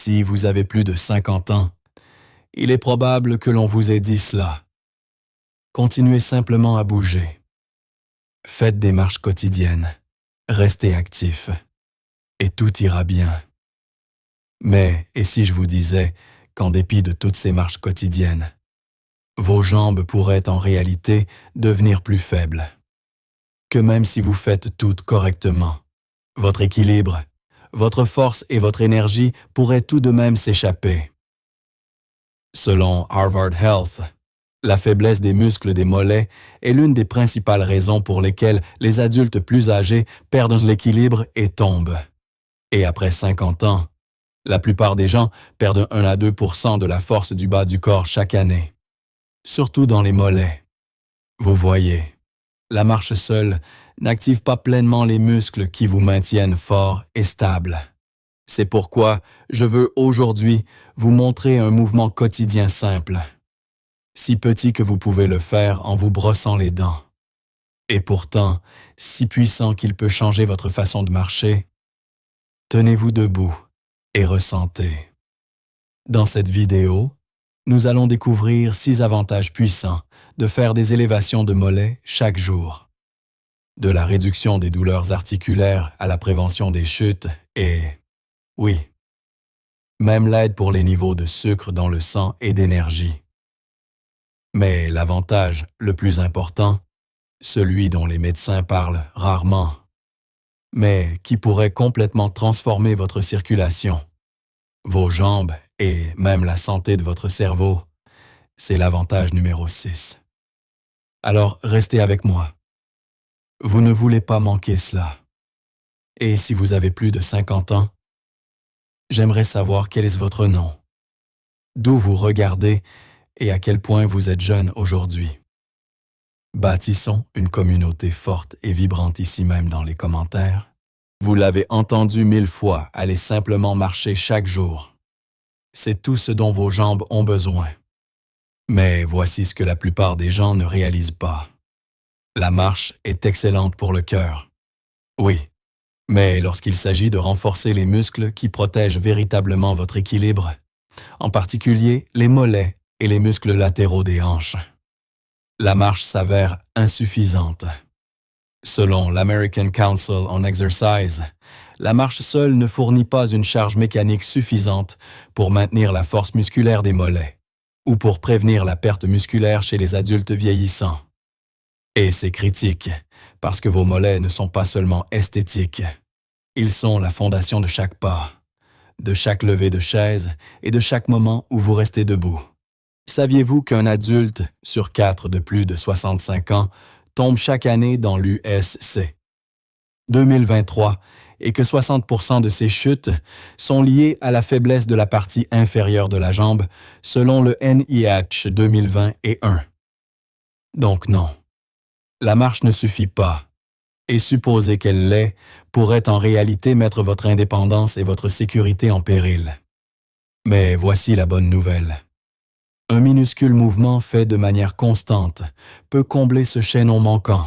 si vous avez plus de 50 ans, il est probable que l'on vous ait dit cela. Continuez simplement à bouger. Faites des marches quotidiennes. Restez actif. Et tout ira bien. Mais, et si je vous disais qu'en dépit de toutes ces marches quotidiennes, vos jambes pourraient en réalité devenir plus faibles? Que même si vous faites tout correctement, votre équilibre, votre force et votre énergie pourraient tout de même s'échapper. Selon Harvard Health, la faiblesse des muscles des mollets est l'une des principales raisons pour lesquelles les adultes plus âgés perdent l'équilibre et tombent. Et après 50 ans, la plupart des gens perdent 1 à 2% de la force du bas du corps chaque année, surtout dans les mollets. Vous voyez, la marche seule n'active pas pleinement les muscles qui vous maintiennent forts et stables. C'est pourquoi je veux aujourd'hui vous montrer un mouvement quotidien simple, si petit que vous pouvez le faire en vous brossant les dents, et pourtant si puissant qu'il peut changer votre façon de marcher. Tenez-vous debout et ressentez. Dans cette vidéo, nous allons découvrir 6 avantages puissants de faire des élévations de mollets chaque jour. De la réduction des douleurs articulaires à la prévention des chutes et, oui, même l'aide pour les niveaux de sucre dans le sang et d'énergie. Mais l'avantage le plus important, celui dont les médecins parlent rarement, mais qui pourrait complètement transformer votre circulation, vos jambes et même la santé de votre cerveau, c'est l'avantage numéro 6. Alors restez avec moi. Vous ne voulez pas manquer cela. Et si vous avez plus de 50 ans, j'aimerais savoir quel est votre nom, d'où vous regardez et à quel point vous êtes jeune aujourd'hui. Bâtissons une communauté forte et vibrante ici même dans les commentaires. Vous l'avez entendu 1000 fois, allez simplement marcher chaque jour. C'est tout ce dont vos jambes ont besoin. Mais voici ce que la plupart des gens ne réalisent pas. La marche est excellente pour le cœur. Oui, mais lorsqu'il s'agit de renforcer les muscles qui protègent véritablement votre équilibre, en particulier les mollets et les muscles latéraux des hanches, la marche s'avère insuffisante. Selon l'American Council on Exercise, la marche seule ne fournit pas une charge mécanique suffisante pour maintenir la force musculaire des mollets ou pour prévenir la perte musculaire chez les adultes vieillissants. Et c'est critique, parce que vos mollets ne sont pas seulement esthétiques. Ils sont la fondation de chaque pas, de chaque levée de chaise et de chaque moment où vous restez debout. Saviez-vous qu'un adulte sur 4 de plus de 65 ans tombe chaque année dans l'USC 2023 et que 60% de ces chutes sont liées à la faiblesse de la partie inférieure de la jambe selon le NIH 2021? Donc non. La marche ne suffit pas, et supposer qu'elle l'est pourrait en réalité mettre votre indépendance et votre sécurité en péril. Mais voici la bonne nouvelle. Un minuscule mouvement fait de manière constante peut combler ce chaînon manquant.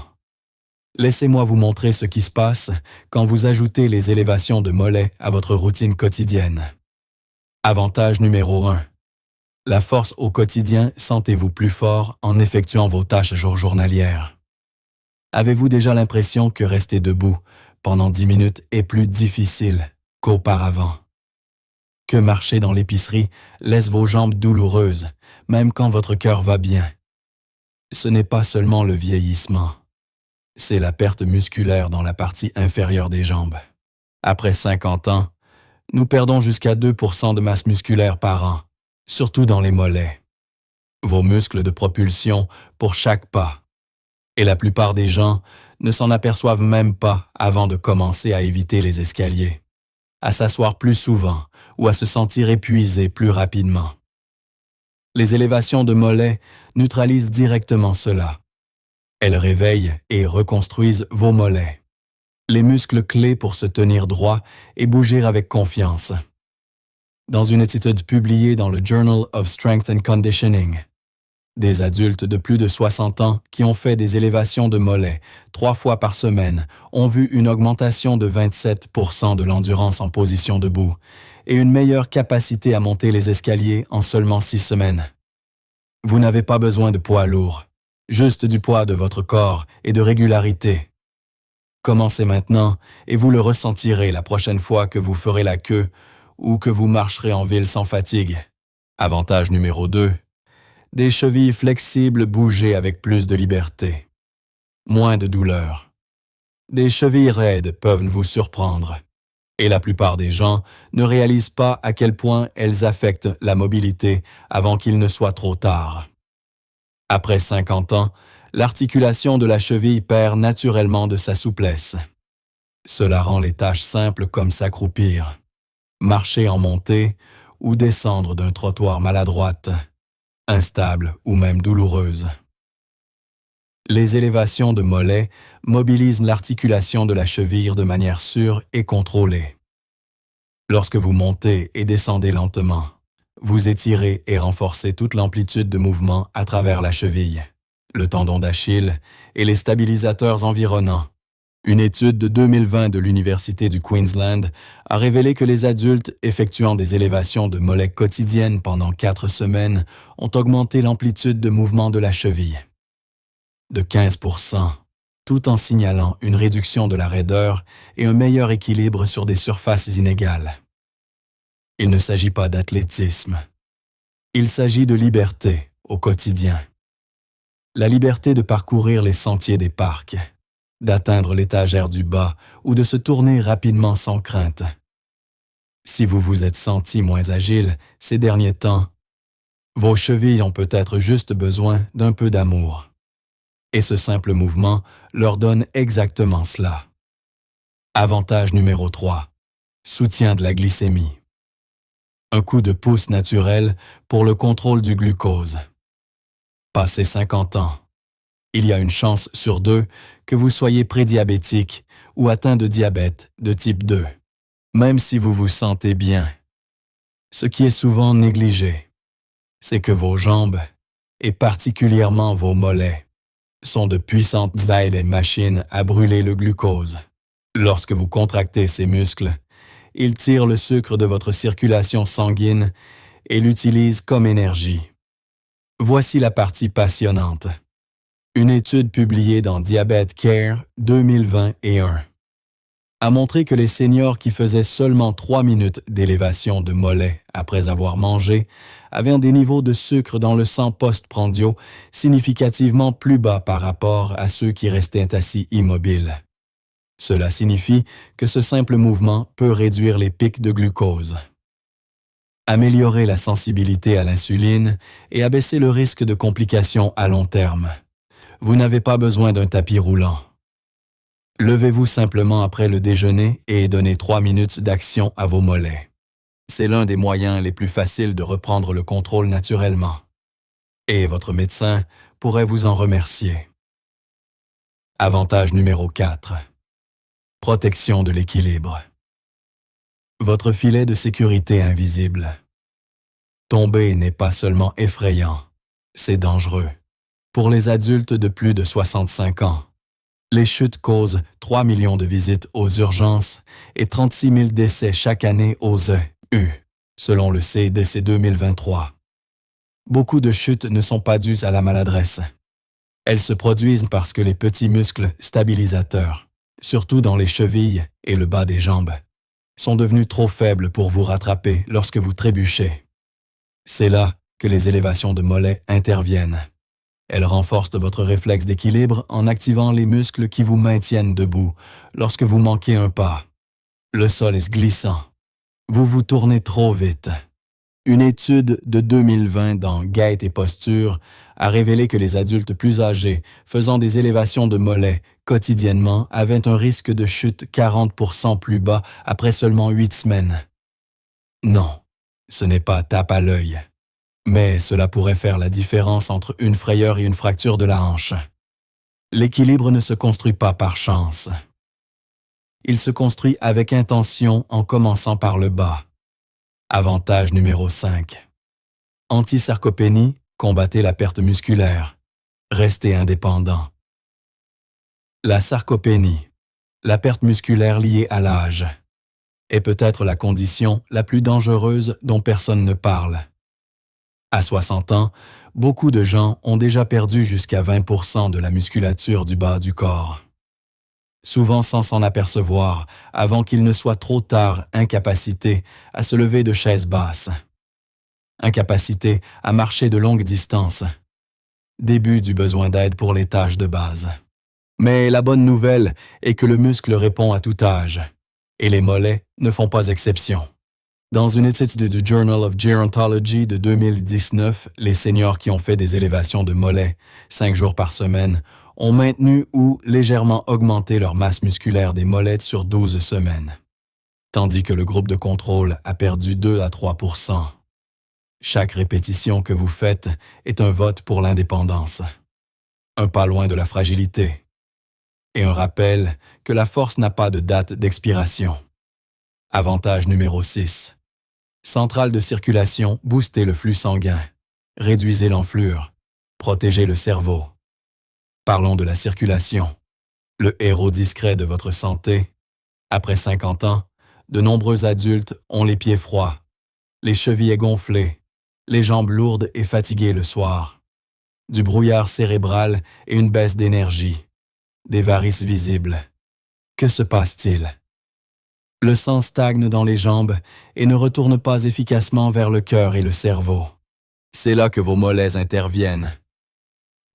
Laissez-moi vous montrer ce qui se passe quand vous ajoutez les élévations de mollets à votre routine quotidienne. Avantage numéro 1. La force au quotidien, sentez-vous plus fort en effectuant vos tâches journalières. Avez-vous déjà l'impression que rester debout pendant 10 minutes est plus difficile qu'auparavant? Que marcher dans l'épicerie laisse vos jambes douloureuses, même quand votre cœur va bien? Ce n'est pas seulement le vieillissement, c'est la perte musculaire dans la partie inférieure des jambes. Après 50 ans, nous perdons jusqu'à 2% de masse musculaire par an, surtout dans les mollets. Vos muscles de propulsion pour chaque pas. Et la plupart des gens ne s'en aperçoivent même pas avant de commencer à éviter les escaliers, à s'asseoir plus souvent ou à se sentir épuisé plus rapidement. Les élévations de mollets neutralisent directement cela. Elles réveillent et reconstruisent vos mollets, les muscles clés pour se tenir droit et bouger avec confiance. Dans une étude publiée dans le Journal of Strength and Conditioning, des adultes de plus de 60 ans qui ont fait des élévations de mollets 3 fois par semaine ont vu une augmentation de 27% de l'endurance en position debout et une meilleure capacité à monter les escaliers en seulement 6 semaines. Vous n'avez pas besoin de poids lourd, juste du poids de votre corps et de régularité. Commencez maintenant et vous le ressentirez la prochaine fois que vous ferez la queue ou que vous marcherez en ville sans fatigue. Avantage numéro 2. Des chevilles flexibles bougées avec plus de liberté. Moins de douleur. Des chevilles raides peuvent vous surprendre. Et la plupart des gens ne réalisent pas à quel point elles affectent la mobilité avant qu'il ne soit trop tard. Après 50 ans, l'articulation de la cheville perd naturellement de sa souplesse. Cela rend les tâches simples comme s'accroupir, marcher en montée ou descendre d'un trottoir maladroite, instable ou même douloureuse. Les élévations de mollets mobilisent l'articulation de la cheville de manière sûre et contrôlée. Lorsque vous montez et descendez lentement, vous étirez et renforcez toute l'amplitude de mouvement à travers la cheville, le tendon d'Achille et les stabilisateurs environnants. Une étude de 2020 de l'Université du Queensland a révélé que les adultes effectuant des élévations de mollets quotidiennes pendant 4 semaines ont augmenté l'amplitude de mouvement de la cheville de 15%, tout en signalant une réduction de la raideur et un meilleur équilibre sur des surfaces inégales. Il ne s'agit pas d'athlétisme. Il s'agit de liberté au quotidien. La liberté de parcourir les sentiers des parcs, d'atteindre l'étagère du bas ou de se tourner rapidement sans crainte. Si vous vous êtes senti moins agile ces derniers temps, vos chevilles ont peut-être juste besoin d'un peu d'amour. Et ce simple mouvement leur donne exactement cela. Avantage numéro 3. Soutien de la glycémie. Un coup de pouce naturel pour le contrôle du glucose. Passé 50 ans, il y a une chance sur 2 que vous soyez prédiabétique ou atteint de diabète de type 2, même si vous vous sentez bien. Ce qui est souvent négligé, c'est que vos jambes, et particulièrement vos mollets, sont de puissantes ailes et machines à brûler le glucose. Lorsque vous contractez ces muscles, ils tirent le sucre de votre circulation sanguine et l'utilisent comme énergie. Voici la partie passionnante. Une étude publiée dans Diabetes Care 2021 a montré que les seniors qui faisaient seulement 3 minutes d'élévation de mollets après avoir mangé avaient des niveaux de sucre dans le sang post-prandiaux significativement plus bas par rapport à ceux qui restaient assis immobiles. Cela signifie que ce simple mouvement peut réduire les pics de glucose, améliorer la sensibilité à l'insuline et abaisser le risque de complications à long terme. Vous n'avez pas besoin d'un tapis roulant. Levez-vous simplement après le déjeuner et donnez 3 minutes d'action à vos mollets. C'est l'un des moyens les plus faciles de reprendre le contrôle naturellement. Et votre médecin pourrait vous en remercier. Avantage numéro 4. Protection de l'équilibre. Votre filet de sécurité invisible. Tomber n'est pas seulement effrayant, c'est dangereux. Pour les adultes de plus de 65 ans, les chutes causent 3 millions de visites aux urgences et 36 000 décès chaque année aux EU, selon le CDC 2023. Beaucoup de chutes ne sont pas dues à la maladresse. Elles se produisent parce que les petits muscles stabilisateurs, surtout dans les chevilles et le bas des jambes, sont devenus trop faibles pour vous rattraper lorsque vous trébuchez. C'est là que les élévations de mollets interviennent. Elles renforcent votre réflexe d'équilibre en activant les muscles qui vous maintiennent debout lorsque vous manquez un pas. Le sol est glissant. Vous vous tournez trop vite. Une étude de 2020 dans Gait et Posture a révélé que les adultes plus âgés faisant des élévations de mollets quotidiennement avaient un risque de chute 40% plus bas après seulement 8 semaines. Non, ce n'est pas tape à l'œil. Mais cela pourrait faire la différence entre une frayeur et une fracture de la hanche. L'équilibre ne se construit pas par chance. Il se construit avec intention en commençant par le bas. Avantage numéro 5. Anti-sarcopénie, combattez la perte musculaire. Restez indépendant. La sarcopénie, la perte musculaire liée à l'âge, est peut-être la condition la plus dangereuse dont personne ne parle. À 60 ans, beaucoup de gens ont déjà perdu jusqu'à 20% de la musculature du bas du corps. Souvent sans s'en apercevoir, avant qu'il ne soit trop tard, incapacité à se lever de chaises basses. Incapacité à marcher de longues distances. Début du besoin d'aide pour les tâches de base. Mais la bonne nouvelle est que le muscle répond à tout âge, et les mollets ne font pas exception. Dans une étude du Journal of Gerontology de 2019, les seniors qui ont fait des élévations de mollets 5 jours par semaine ont maintenu ou légèrement augmenté leur masse musculaire des mollets sur 12 semaines, tandis que le groupe de contrôle a perdu 2 à 3%. Chaque répétition que vous faites est un vote pour l'indépendance, un pas loin de la fragilité, et un rappel que la force n'a pas de date d'expiration. Avantage numéro 6. Centrale de circulation, boostez le flux sanguin, réduisez l'enflure, protégez le cerveau. Parlons de la circulation, le héros discret de votre santé. Après 50 ans, de nombreux adultes ont les pieds froids, les chevilles gonflées, les jambes lourdes et fatiguées le soir, du brouillard cérébral et une baisse d'énergie, des varices visibles. Que se passe-t-il? Le sang stagne dans les jambes et ne retourne pas efficacement vers le cœur et le cerveau. C'est là que vos mollets interviennent.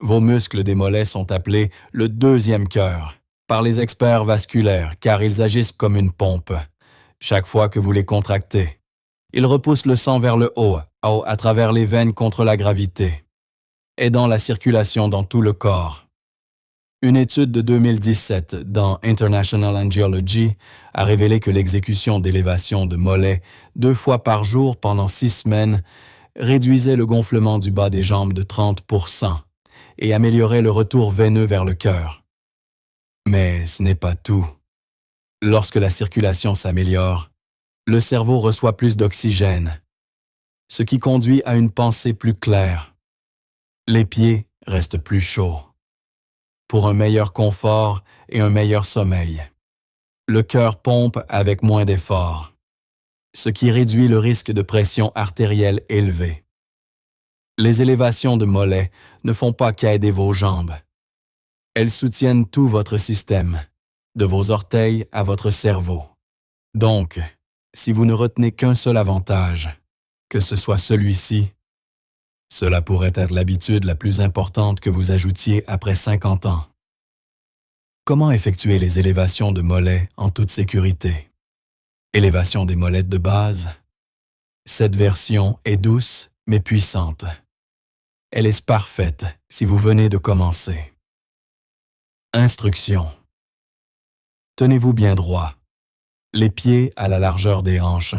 Vos muscles des mollets sont appelés le deuxième cœur par les experts vasculaires car ils agissent comme une pompe. Chaque fois que vous les contractez, ils repoussent le sang vers le haut, à travers les veines contre la gravité, aidant la circulation dans tout le corps. Une étude de 2017 dans International Angiology a révélé que l'exécution d'élévation de mollets 2 fois par jour pendant 6 semaines réduisait le gonflement du bas des jambes de 30% et améliorait le retour veineux vers le cœur. Mais ce n'est pas tout. Lorsque la circulation s'améliore, le cerveau reçoit plus d'oxygène, ce qui conduit à une pensée plus claire. Les pieds restent plus chauds, pour un meilleur confort et un meilleur sommeil. Le cœur pompe avec moins d'efforts, ce qui réduit le risque de pression artérielle élevée. Les élévations de mollets ne font pas qu'aider vos jambes. Elles soutiennent tout votre système, de vos orteils à votre cerveau. Donc, si vous ne retenez qu'un seul avantage, que ce soit celui-ci, cela pourrait être l'habitude la plus importante que vous ajoutiez après 50 ans. Comment effectuer les élévations de mollets en toute sécurité? Élévation des mollets de base. Cette version est douce mais puissante. Elle est parfaite si vous venez de commencer. Instructions. Tenez-vous bien droit, les pieds à la largeur des hanches.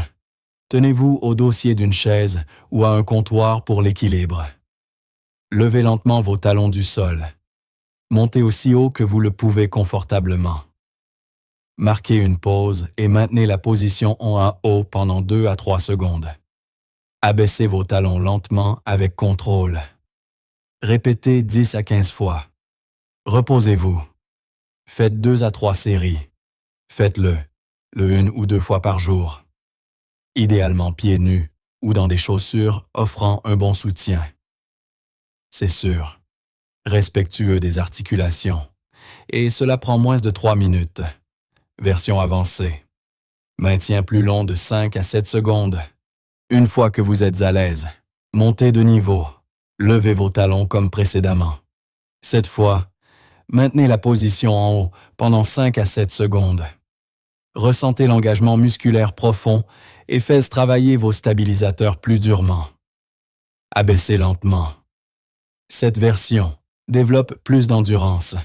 Tenez-vous au dossier d'une chaise ou à un comptoir pour l'équilibre. Levez lentement vos talons du sol. Montez aussi haut que vous le pouvez confortablement. Marquez une pause et maintenez la position en haut pendant 2 à 3 secondes. Abaissez vos talons lentement avec contrôle. Répétez 10 à 15 fois. Reposez-vous. Faites 2 à 3 séries. Faites-le 1 ou 2 fois par jour. Idéalement pieds nus ou dans des chaussures offrant un bon soutien. C'est sûr, respectueux des articulations, et cela prend moins de 3 minutes. Version avancée. Maintien plus long de 5 à 7 secondes. Une fois que vous êtes à l'aise, montez de niveau. Levez vos talons comme précédemment. Cette fois, maintenez la position en haut pendant 5 à 7 secondes. Ressentez l'engagement musculaire profond et faites travailler vos stabilisateurs plus durement. Abaissez lentement. Cette version développe plus d'endurance,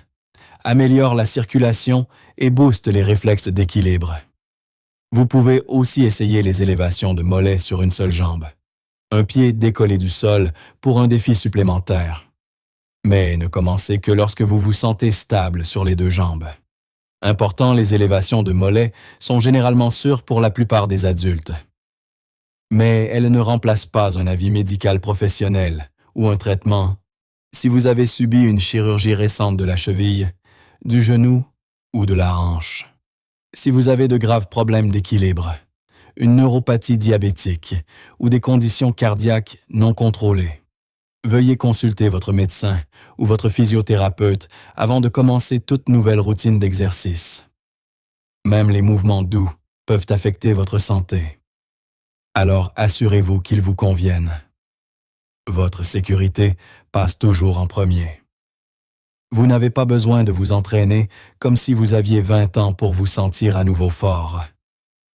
améliore la circulation et booste les réflexes d'équilibre. Vous pouvez aussi essayer les élévations de mollets sur une seule jambe, un pied décollé du sol pour un défi supplémentaire. Mais ne commencez que lorsque vous vous sentez stable sur les 2 jambes. Important, les élévations de mollets sont généralement sûres pour la plupart des adultes. Mais elles ne remplacent pas un avis médical professionnel ou un traitement si vous avez subi une chirurgie récente de la cheville, du genou ou de la hanche. Si vous avez de graves problèmes d'équilibre, une neuropathie diabétique ou des conditions cardiaques non contrôlées, veuillez consulter votre médecin ou votre physiothérapeute avant de commencer toute nouvelle routine d'exercice. Même les mouvements doux peuvent affecter votre santé. Alors assurez-vous qu'ils vous conviennent. Votre sécurité passe toujours en premier. Vous n'avez pas besoin de vous entraîner comme si vous aviez 20 ans pour vous sentir à nouveau fort.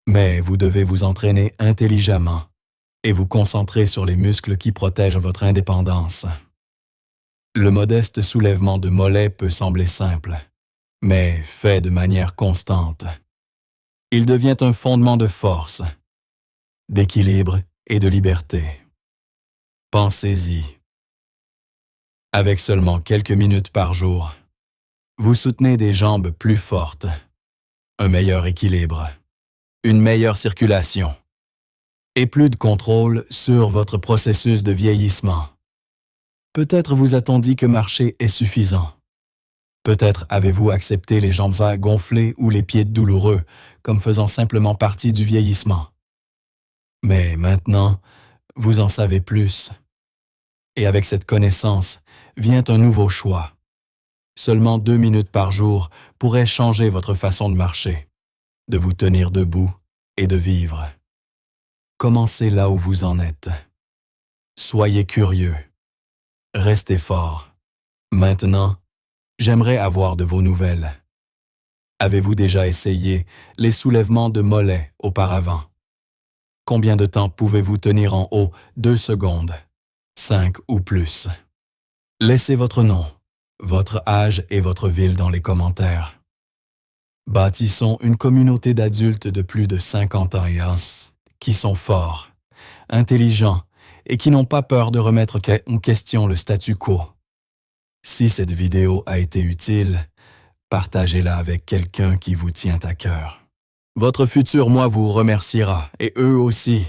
Mais vous devez vous entraîner intelligemment et vous concentrer sur les muscles qui protègent votre indépendance. Le modeste soulèvement de mollets peut sembler simple, mais fait de manière constante. Il devient un fondement de force, d'équilibre et de liberté. Pensez-y. Avec seulement quelques minutes par jour, vous soutenez des jambes plus fortes, un meilleur équilibre, une meilleure circulation et plus de contrôle sur votre processus de vieillissement. Peut-être vous a-t-on dit que marcher est suffisant. Peut-être avez-vous accepté les jambes gonflées ou les pieds douloureux comme faisant simplement partie du vieillissement. Mais maintenant, vous en savez plus. Et avec cette connaissance vient un nouveau choix. Seulement 2 minutes par jour pourraient changer votre façon de marcher, de vous tenir debout et de vivre. Commencez là où vous en êtes. Soyez curieux. Restez fort. Maintenant, j'aimerais avoir de vos nouvelles. Avez-vous déjà essayé les soulèvements de mollets auparavant? Combien de temps pouvez-vous tenir en haut 2 secondes? 5 ou plus. Laissez votre nom, votre âge et votre ville dans les commentaires. Bâtissons une communauté d'adultes de plus de 50 ans et qui sont forts, intelligents et qui n'ont pas peur de remettre en question le statu quo. Si cette vidéo a été utile, partagez-la avec quelqu'un qui vous tient à cœur. Votre futur moi vous remerciera et eux aussi.